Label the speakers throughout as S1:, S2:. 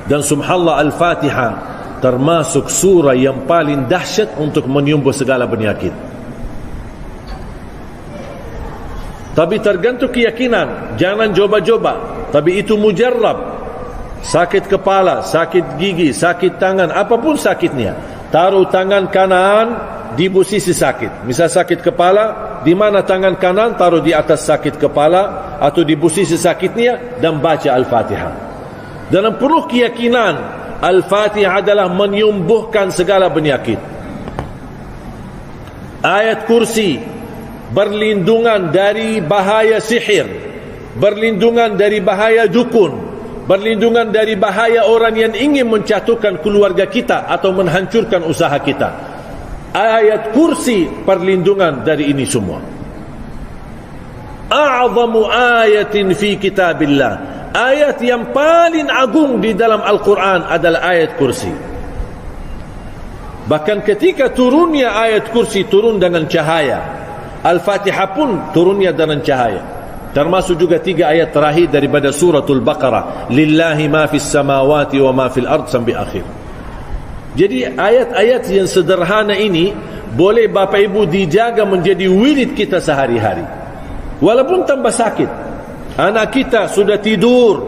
S1: Dan subhanallah, Al-Fatihah termasuk surah yang paling dahsyat untuk menyembuh segala penyakit. Tapi tergantung keyakinan, jangan coba-coba. Tapi itu mujarrab. Sakit kepala, sakit gigi, sakit tangan, apapun sakitnya, taruh tangan kanan di posisi sakit. Misal sakit kepala, di mana tangan kanan taruh di atas sakit kepala atau di posisi sakitnya, dan baca Al-Fatihah. Dalam penuh keyakinan, Al-Fatihah adalah menyembuhkan segala penyakit. Ayat kursi berlindungan dari bahaya sihir, berlindungan dari bahaya dukun, berlindungan dari bahaya orang yang ingin menjatuhkan keluarga kita atau menghancurkan usaha kita. Ayat kursi perlindungan dari ini semua. A'zamu ayatin fi kitabillah, ayat yang paling agung di dalam Al-Quran adalah ayat kursi. Bahkan ketika turunnya ayat kursi, turun dengan cahaya. Al-Fatihah pun turunnya dengan cahaya. Termasuk juga 3 ayat terakhir daripada suratul Baqarah, lillahi ma fis samawati wa ma fil ard, sampai akhir. Jadi ayat-ayat yang sederhana ini boleh Bapak Ibu dijaga menjadi wirid kita sehari-hari. Walaupun tambah sakit, anak kita sudah tidur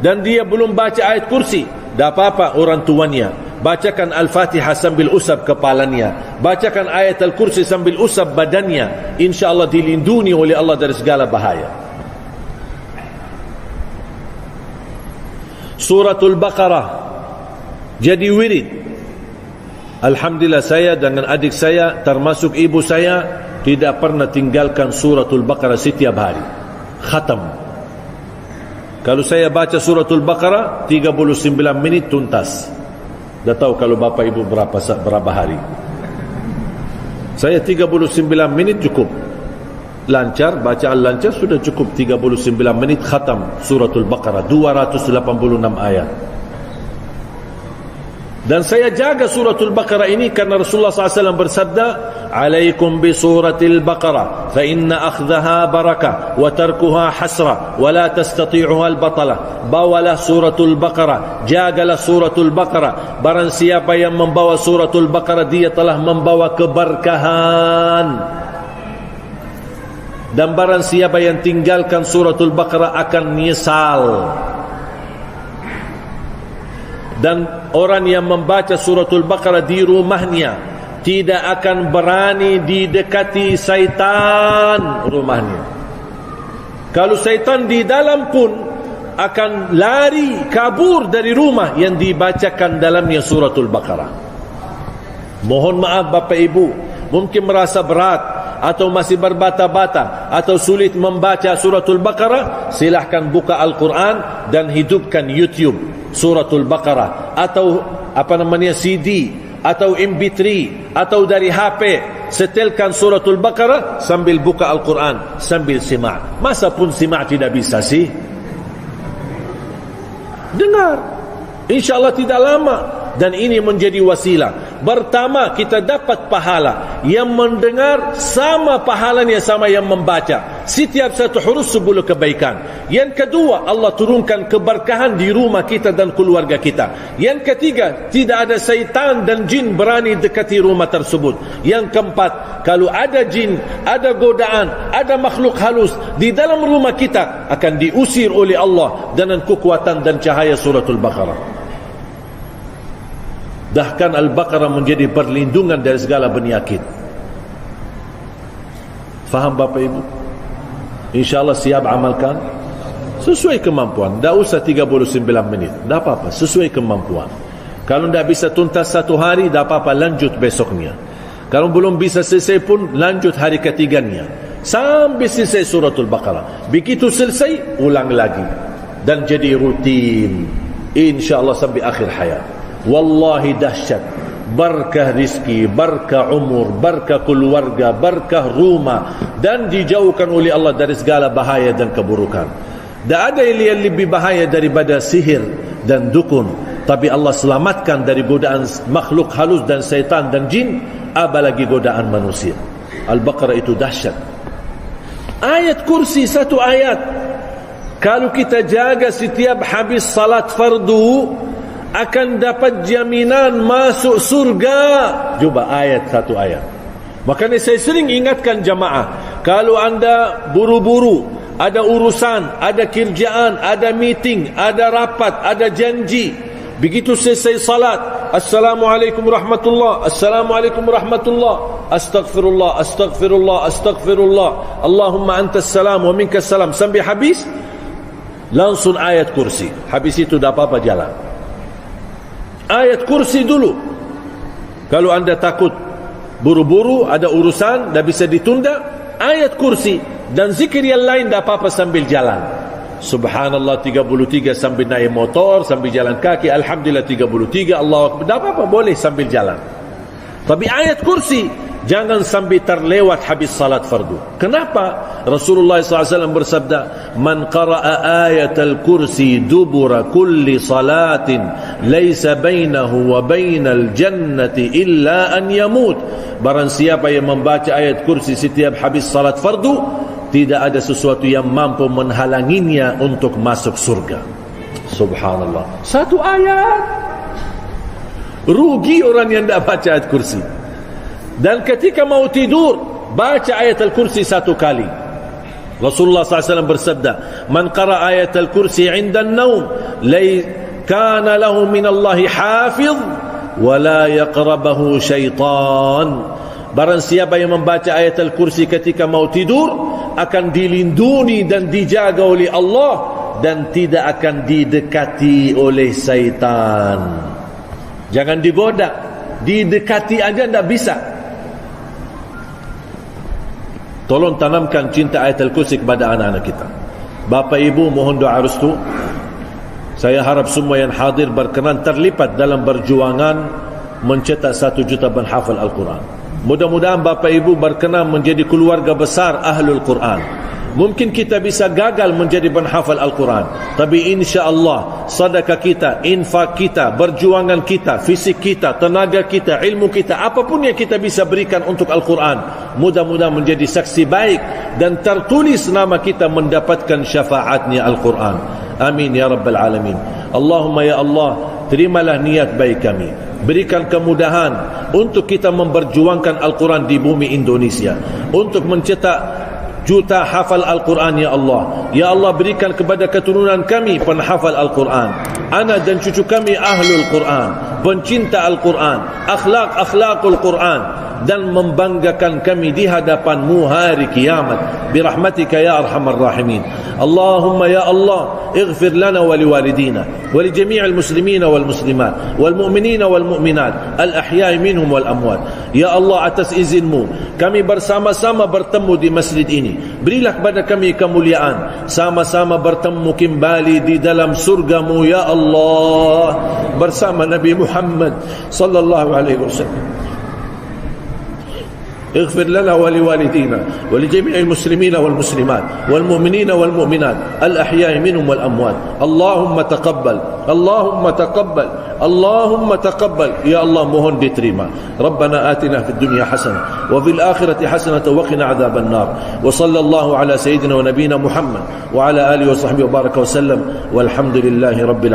S1: dan dia belum baca ayat kursi, tak apa-apa, orang tuanya bacakan Al-Fatihah sambil usap kepalanya, bacakan ayat Al-Kursi sambil usap badannya, insyaAllah dilindungi oleh Allah dari segala bahaya. Suratul Baqarah jadi wirid. Alhamdulillah, saya dengan adik saya termasuk ibu saya tidak pernah tinggalkan suratul Baqarah setiap hari. Khatam. Kalau saya baca suratul Baqarah 39 menit tuntas. Dah tahu kalau Bapak Ibu berapa hari. Saya 39 menit cukup. Lancar, bacaan lancar sudah cukup 39 menit khatam suratul Baqarah 286 ayat. Dan saya jaga suratul Baqarah ini karena Rasulullah SAW bersabda, "Alaikum bi suratil Baqarah, fa inna akhdaha barakah wa tarkuha hasrah, wa la tastati'uha al-batalah." Bawalah suratul Baqarah, jagalah suratul Baqarah. Barang siapa yang membawa suratul Baqarah, dia telah membawa keberkahan. Dan barang siapa yang tinggalkan suratul Baqarah akan menyesal. Dan orang yang membaca suratul Baqarah di rumahnya tidak akan berani didekati syaitan rumahnya. Kalau syaitan di dalam pun akan lari kabur dari rumah yang dibacakan dalamnya suratul Baqarah. Mohon maaf Bapak Ibu, mungkin merasa berat atau masih berbata-bata atau sulit membaca suratul Baqarah, silahkan buka Al-Quran dan hidupkan YouTube suratul Baqarah atau CD atau MP3 atau dari HP, setelkan suratul Baqarah sambil buka Al-Quran, sambil simak. Masa pun simak tidak bisa sih? Dengar, insyaAllah tidak lama. Dan ini menjadi wasilah. Pertama, kita dapat pahala. Yang mendengar sama pahalanya sama yang membaca. Setiap satu huruf 10 kebaikan. Yang kedua, Allah turunkan keberkahan di rumah kita dan keluarga kita. Yang ketiga, tidak ada syaitan dan jin berani dekati rumah tersebut. Yang keempat, kalau ada jin, ada godaan, ada makhluk halus di dalam rumah kita, akan diusir oleh Allah dengan kekuatan dan cahaya suratul Baqarah. Bahkan Al-Baqarah menjadi perlindungan dari segala penyakit. Faham Bapak Ibu? InsyaAllah siap amalkan sesuai kemampuan. Tak usah 39 menit, tak apa-apa, sesuai kemampuan. Kalau tak bisa tuntas satu hari, tak apa-apa, lanjut besoknya. Kalau belum bisa selesai pun, lanjut hari ketiganya sampai selesai suratul Baqarah. Begitu selesai, ulang lagi. Dan jadi rutin, InsyaAllah sampai akhir hayat. Wallahi dahsyat. Berkah rizki, berkah umur, berkah keluarga, berkah rumah, dan dijauhkan oleh Allah dari segala bahaya dan keburukan. Tak ada yang lebih bahaya daripada sihir dan dukun, tapi Allah selamatkan dari godaan makhluk halus dan syaitan dan jin, apalagi godaan manusia. Al-Baqarah itu dahsyat. Ayat kursi satu ayat, kalau kita jaga setiap habis salat fardu, akan dapat jaminan masuk surga. Cuba satu ayat. Makanya saya sering ingatkan jamaah, kalau anda buru-buru, ada urusan, ada kerjaan, ada meeting, ada rapat, ada janji, begitu selesai salat, Assalamualaikum warahmatullah, Assalamualaikum warahmatullah, Astaghfirullah, Astaghfirullah, Astaghfirullah, Allahumma antas salam wa minkas salam, sampai habis, langsung ayat kursi. Habis itu dah apa-apa jalan. Ayat kursi dulu. Kalau anda takut buru-buru, ada urusan, dah bisa ditunda, ayat kursi. Dan zikir yang lain dah apa-apa sambil jalan. Subhanallah 33 sambil naik motor, sambil jalan kaki, Alhamdulillah 33, Allah Akbar, dah apa-apa boleh sambil jalan. Tapi ayat kursi jangan sampai terlewat habis salat fardu. Kenapa? Rasulullah SAW bersabda, man qara'a ayatal kursi dubura kulli salatin laysa bainahu wa bainal jannati illa an yamut. Barang siapa yang membaca ayat kursi setiap habis salat fardu, tidak ada sesuatu yang mampu menghalanginya untuk masuk surga. Subhanallah. Satu ayat. Rugi orang yang tidak baca ayat kursi. Dan ketika mau tidur, baca ayat al-kursi satu kali. Rasulullah SAW bersabda, man qara ayat al-kursi inda an-naum kana lahu min Allahi hafiz wa la yaqrabahu syaitan. Barang siapa yang membaca ayat al-kursi ketika mau tidur, akan dilindungi dan dijaga oleh Allah dan tidak akan didekati oleh syaitan. Jangan digoda, didekati aja tidak bisa. Tolong tanamkan cinta ayat al-kursi kepada anak-anak kita. Bapak ibu mohon doa restu. Saya harap semua yang hadir berkenan terlibat dalam perjuangan mencetak 1 juta penghafal Al-Quran. Mudah-mudahan Bapak Ibu berkenan menjadi keluarga besar Ahlul Quran. Mungkin kita bisa gagal menjadi penghafal Al-Quran, tapi insya-Allah sedekah kita, infak kita, perjuangan kita, fisik kita, tenaga kita, ilmu kita, apapun yang kita bisa berikan untuk Al-Quran, mudah-mudahan menjadi saksi baik dan tertulis nama kita mendapatkan syafaatnya Al-Quran. Amin ya rabbal alamin. Allahumma ya Allah, terimalah niat baik kami. Berikan kemudahan untuk kita memperjuangkan Al-Quran di bumi Indonesia, untuk mencetak juta hafal Al-Quran ya Allah. Ya Allah, berikan kepada keturunan kami penghafal Al-Quran, anak dan cucu kami ahlul Quran, pencinta Al-Quran, akhlakul Quran, dan membanggakan kami di hadapan-Mu hari kiamat birahmatika ya arhamar rahimin. Allahumma ya Allah, ighfir lana wa liwalidina wa li jami'il muslimina wal muslimat wal mu'minina wal mu'minat al ahya'i minhum wal amwat. Ya Allah, atas izin-Mu kami bersama-sama bertemu di masjid ini. Berilah kepada kami kemuliaan, sama-sama bertemu kembali di dalam surga-Mu ya Allah bersama Nabi Muhammad sallallahu alaihi wasallam. اغفر لنا ولوالدينا ولجميع المسلمين والمسلمات والمؤمنين والمؤمنات الأحياء منهم والأموات. اللهم تقبل، اللهم تقبل، اللهم تقبل يا الله، mohon diterima. ربنا آتنا في الدنيا حسنة وفي الآخرة حسنة وقنا عذاب النار. وصلى الله على سيدنا ونبينا محمد وعلى آله وصحبه وبارك وسلم والحمد لله رب العالمين.